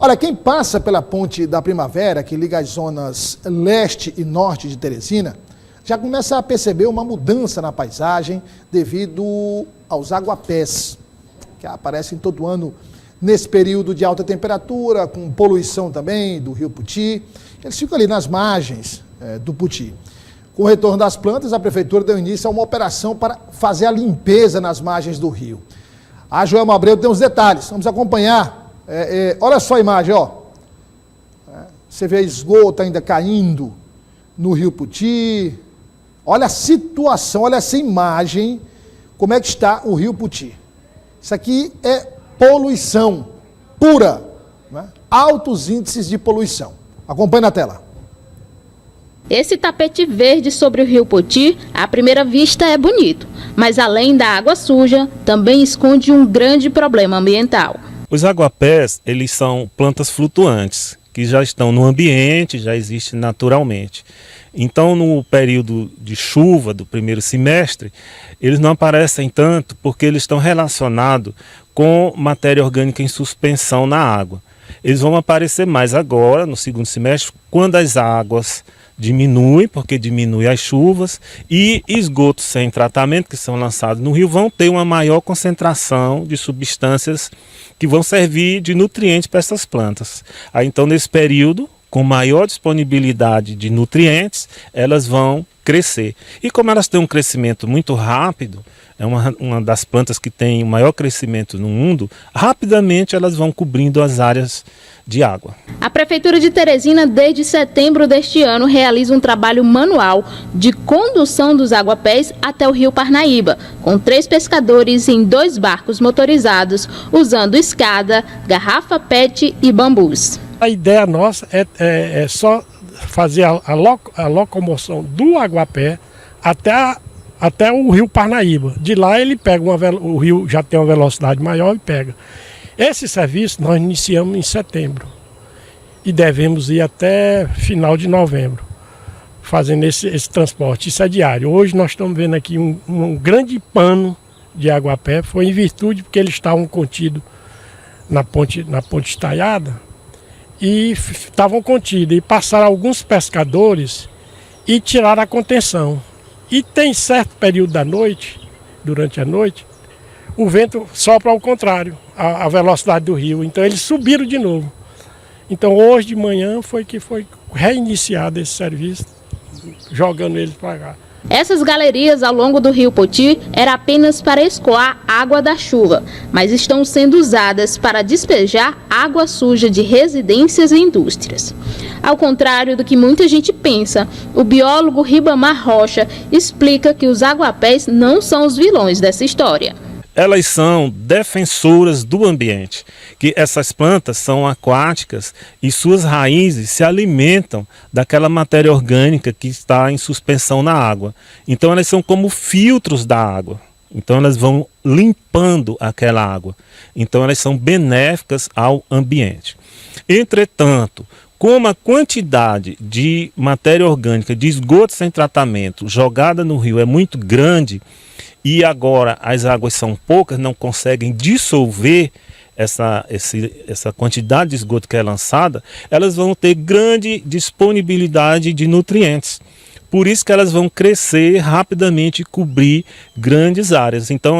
Olha, quem passa pela Ponte da Primavera, que liga as zonas leste e norte de Teresina, já começa a perceber uma mudança na paisagem devido aos aguapés, que aparecem todo ano nesse período de alta temperatura, com poluição também do rio Puti. Eles ficam ali nas margens do Puti. Com o retorno das plantas, a prefeitura deu início a uma operação para fazer a limpeza nas margens do rio. A Joelma Abreu tem os detalhes, vamos acompanhar. Olha só a imagem, ó. Você vê esgoto ainda caindo no rio Puti. Olha a situação, olha essa imagem, como é que está o rio Puti. Isso aqui é poluição pura, né? Altos índices de poluição. Acompanhe na tela. Esse tapete verde sobre o rio Puti, à primeira vista é bonito, mas além da água suja, também esconde um grande problema ambiental. Os aguapés, eles são plantas flutuantes, que já estão no ambiente, já existem naturalmente. Então, no período de chuva do primeiro semestre, eles não aparecem tanto porque eles estão relacionados com matéria orgânica em suspensão na água. Eles vão aparecer mais agora, no segundo semestre, quando as águas diminuem, porque diminui as chuvas, e esgotos sem tratamento que são lançados no rio vão ter uma maior concentração de substâncias que vão servir de nutrientes para essas plantas. Aí, então, nesse período, com maior disponibilidade de nutrientes, elas vão crescer. E como elas têm um crescimento muito rápido, é uma das plantas que tem o maior crescimento no mundo, rapidamente elas vão cobrindo as áreas de água. A Prefeitura de Teresina, desde setembro deste ano, realiza um trabalho manual de condução dos aguapés até o rio Parnaíba, com 3 pescadores em 2 barcos motorizados, usando escada, garrafa PET e bambus. A ideia nossa é só fazer a locomoção do aguapé até o rio Parnaíba. De lá ele pega o rio já tem uma velocidade maior e pega. Esse serviço nós iniciamos em setembro e devemos ir até final de novembro, fazendo esse transporte. Isso é diário. Hoje nós estamos vendo aqui um grande pano de aguapé, foi em virtude porque eles estavam contidos na ponte estaiada, e estavam contidos, e passaram alguns pescadores e tiraram a contenção. E tem certo período da noite, durante a noite, o vento sopra ao contrário, a velocidade do rio, então eles subiram de novo. Então hoje de manhã foi reiniciado esse serviço, jogando eles para cá. Essas galerias ao longo do rio Puti eram apenas para escoar água da chuva, mas estão sendo usadas para despejar água suja de residências e indústrias. Ao contrário do que muita gente pensa, o biólogo Ribamar Rocha explica que os aguapés não são os vilões dessa história. Elas são defensoras do ambiente, que essas plantas são aquáticas e suas raízes se alimentam daquela matéria orgânica que está em suspensão na água. Então elas são como filtros da água, então elas vão limpando aquela água, então elas são benéficas ao ambiente. Entretanto, como a quantidade de matéria orgânica, de esgoto sem tratamento jogada no rio é muito grande, e agora as águas são poucas, não conseguem dissolver essa quantidade de esgoto que é lançada, elas vão ter grande disponibilidade de nutrientes. Por isso que elas vão crescer rapidamente e cobrir grandes áreas. Então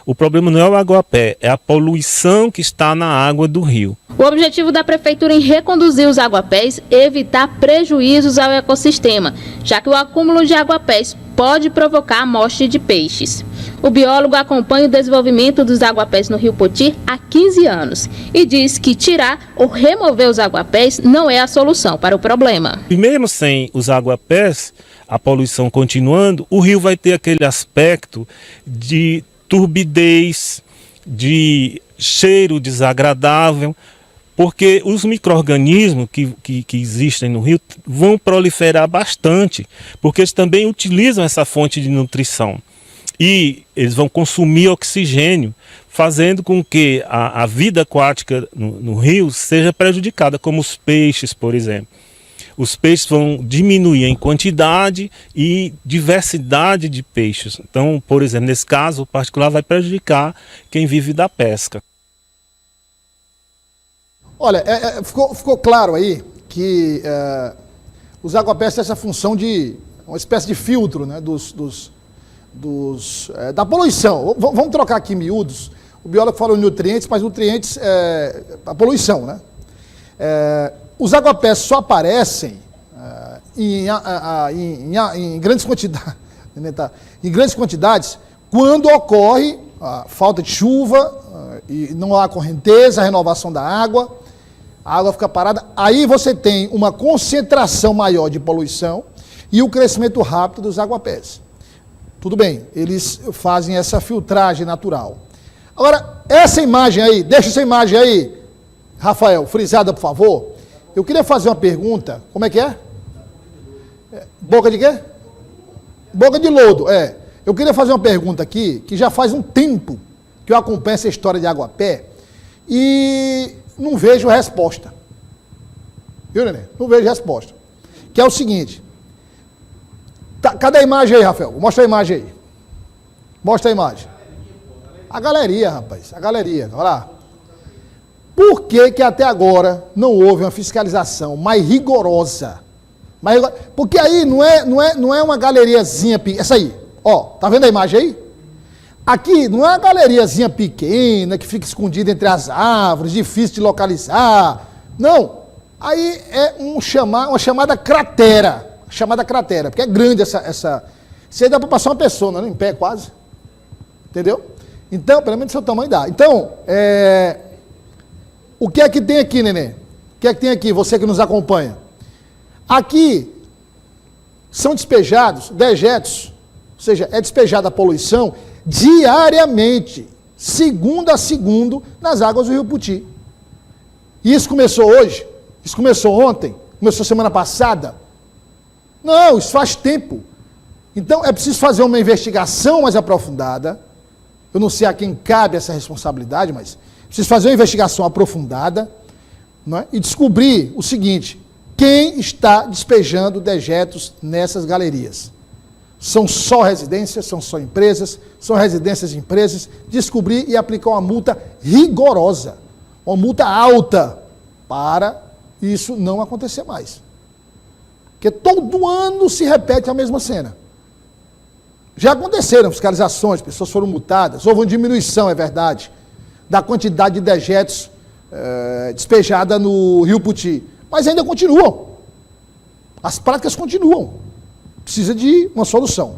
o problema não é o aguapé, é a poluição que está na água do rio. O objetivo da Prefeitura em reconduzir os aguapés é evitar prejuízos ao ecossistema, já que o acúmulo de aguapés pode provocar a morte de peixes. O biólogo acompanha o desenvolvimento dos aguapés no rio Puti há 15 anos e diz que tirar ou remover os aguapés não é a solução para o problema. E mesmo sem os aguapés, a poluição continuando, o rio vai ter aquele aspecto de turbidez, de cheiro desagradável, porque os micro-organismos que existem no rio vão proliferar bastante, porque eles também utilizam essa fonte de nutrição. E eles vão consumir oxigênio, fazendo com que a vida aquática no rio seja prejudicada, como os peixes, por exemplo. Os peixes vão diminuir em quantidade e diversidade de peixes. Então, por exemplo, nesse caso, o particular vai prejudicar quem vive da pesca. Olha, ficou claro aí que os aguapés têm essa função de uma espécie de filtro, né, da poluição. Vamos trocar aqui em miúdos. O biólogo falou nutrientes, mas nutrientes é a poluição, né? Os aguapés só aparecem em grandes quantidades, em grandes quantidades quando ocorre a falta de chuva e não há correnteza, a renovação da água, a água fica parada. Aí você tem uma concentração maior de poluição e o crescimento rápido dos aguapés. Tudo bem, eles fazem essa filtragem natural. Agora, essa imagem aí, deixa essa imagem aí, Rafael, frisada, por favor. Eu queria fazer uma pergunta. Como é que é? Boca de quê? Boca de lodo, Eu queria fazer uma pergunta aqui, que já faz um tempo que eu acompanho essa história de aguapé e não vejo resposta. Viu, Nenê? Não vejo resposta. Que é o seguinte. Cadê a imagem aí, Rafael? Mostra a imagem aí. Mostra a imagem. A galeria, rapaz. A galeria. Olha lá. Por que até agora não houve uma fiscalização mais rigorosa? Porque aí não é uma galeriazinha pequena. Essa aí. Ó, tá vendo a imagem aí? Aqui não é uma galeriazinha pequena que fica escondida entre as árvores, difícil de localizar. Não. Aí é uma chamada cratera. Chamada cratera, porque é grande essa. Isso aí dá para passar uma pessoa, né? Em pé quase. Entendeu? Então, pelo menos seu tamanho dá. Então, o que é que tem aqui, Nenê? O que é que tem aqui, você que nos acompanha? Aqui são despejados dejetos, ou seja, é despejada a poluição diariamente, segundo a segundo, nas águas do Rio Puti. E isso começou hoje? Isso começou ontem? Começou semana passada? Não, isso faz tempo. Então é preciso fazer uma investigação mais aprofundada. Eu não sei a quem cabe essa responsabilidade, mas preciso fazer uma investigação aprofundada, não é? E descobrir o seguinte: quem está despejando dejetos nessas galerias? São só residências, são só empresas, são residências e empresas. Descobrir e aplicar uma multa rigorosa, uma multa alta, para isso não acontecer mais. Porque todo ano se repete a mesma cena. Já aconteceram fiscalizações, pessoas foram multadas, houve uma diminuição, é verdade, da quantidade de dejetos despejada no Rio Puti. Mas ainda continuam. As práticas continuam. Precisa de uma solução.